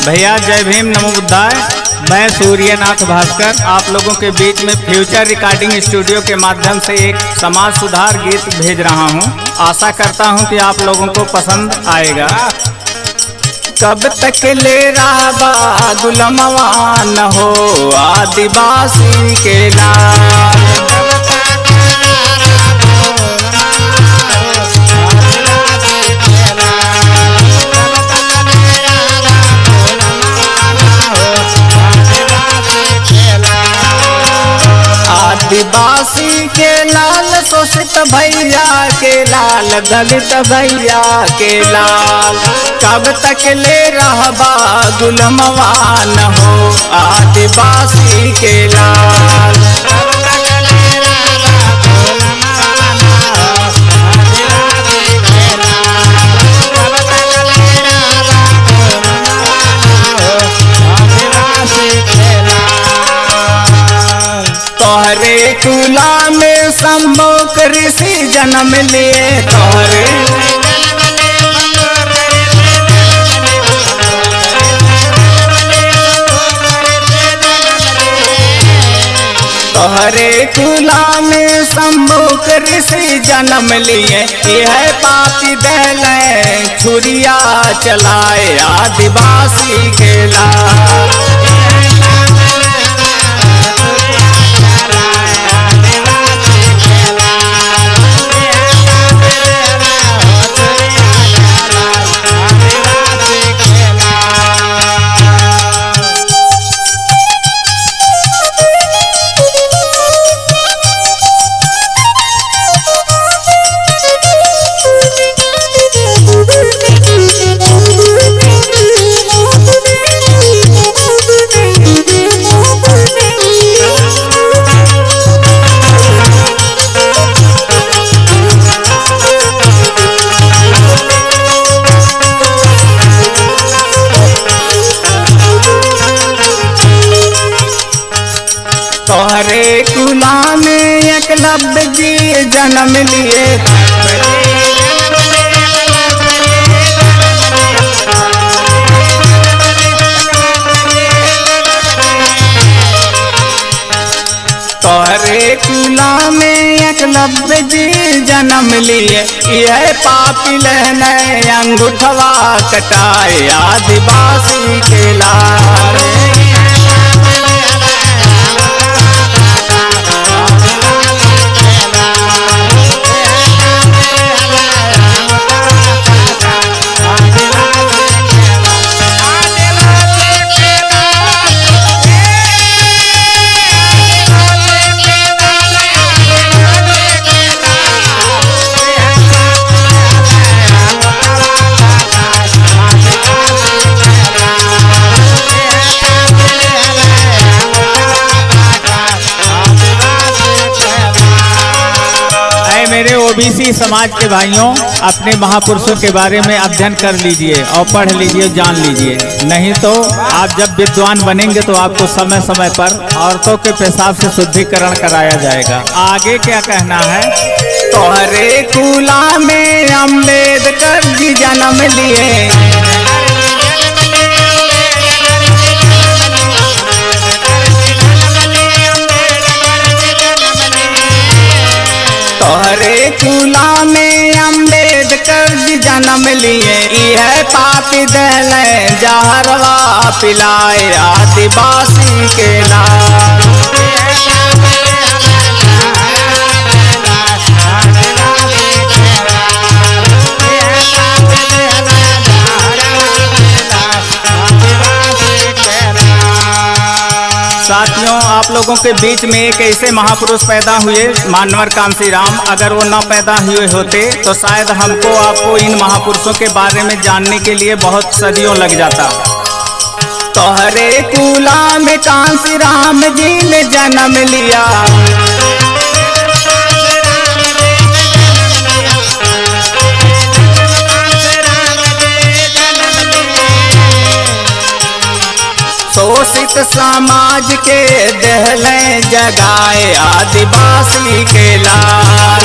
भैया जय भीम नमो बुद्धाय। मैं सूर्यनाथ भास्कर आप लोगों के बीच में फ्यूचर रिकॉर्डिंग स्टूडियो के माध्यम से एक समाज सुधार गीत भेज रहा हूं। आशा करता हूं कि आप लोगों को पसंद आएगा। कब तक ले रहा गुलामवा न हो आदिवासी के लाल, आदिवासी के लाल, शोषित भैया के लाल, दलित भैया के लाल। कब तक ले रहबा गुलामवा न हो आदिवासी के लाल। तोहरे कुला में शंभो ऋषि जन्म लिए, तोहरे कुला में शंभो ऋषि जन्म लिए। यह पापी दल छुरिया चलाए आदिवासी के लाल। तोहरे कुला में एकलव्य जी जन्म लिए, तोहरे कुला में एकलव्य जी जन्म लिए। यह पापी लहने अंगूठवा कटाए आदिवासी के लाल। मेरे ओबीसी समाज के भाइयों, अपने महापुरुषों के बारे में अध्ययन कर लीजिए और पढ़ लीजिए, जान लीजिए। नहीं तो आप जब विद्वान बनेंगे तो आपको समय समय पर औरतों के पेशाब से शुद्धिकरण कराया जाएगा। आगे क्या कहना है? तोहरे कुला में अम्बेडकर जी जन्म लिए, तोहरे कुला में अम्बेडकर जी जन्म लिए। यह पापी दल जहरवा पिलाए आदिवासी के लाल। साथियों, आप लोगों के बीच में एक ऐसे महापुरुष पैदा हुए मानवर कांसी राम। अगर वो न पैदा हुए होते तो शायद हमको आपको इन महापुरुषों के बारे में जानने के लिए बहुत सदियों लग जाता। तोहरे कुला में कांसी राम जी ने जन्म लिया, शोषित समाज के दहले जगाए आदिवासी के लाल।